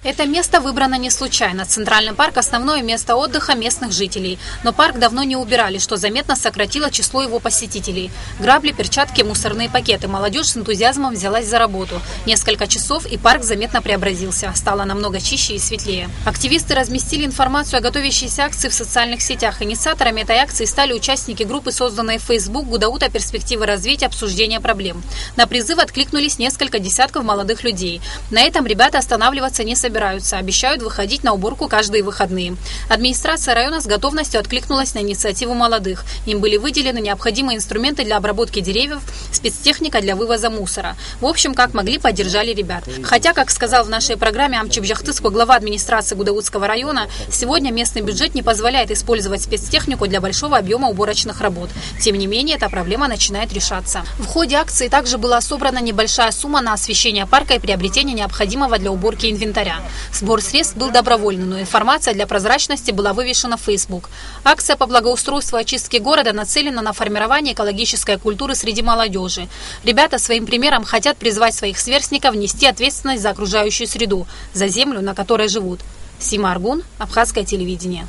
Это место выбрано не случайно. Центральный парк – основное место отдыха местных жителей. Но парк давно не убирали, что заметно сократило число его посетителей. Грабли, перчатки, мусорные пакеты. Молодежь с энтузиазмом взялась за работу. Несколько часов, и парк заметно преобразился. Стало намного чище и светлее. Активисты разместили информацию о готовящейся акции в социальных сетях. Инициаторами этой акции стали участники группы, созданной в Facebook «Гудаута. Перспективы развития. Обсуждения проблем». На призыв откликнулись несколько десятков молодых людей. На этом ребята останавливаться не собираются. Обещают выходить на уборку каждые выходные. Администрация района с готовностью откликнулась на инициативу молодых. Им были выделены необходимые инструменты для обработки деревьев, спецтехника для вывоза мусора. В общем, как могли, поддержали ребят. Хотя, как сказал в нашей программе Амчип Жахтыско, глава администрации Гудаутского района, сегодня местный бюджет не позволяет использовать спецтехнику для большого объема уборочных работ. Тем не менее, эта проблема начинает решаться. В ходе акции также была собрана небольшая сумма на освещение парка и приобретение необходимого для уборки инвентаря. Сбор средств был добровольный, но информация для прозрачности была вывешена в Facebook. Акция по благоустройству и очистке города нацелена на формирование экологической культуры среди молодежи. Ребята своим примером хотят призвать своих сверстников нести ответственность за окружающую среду, за землю, на которой живут. Сима Аргун, Абхазское телевидение.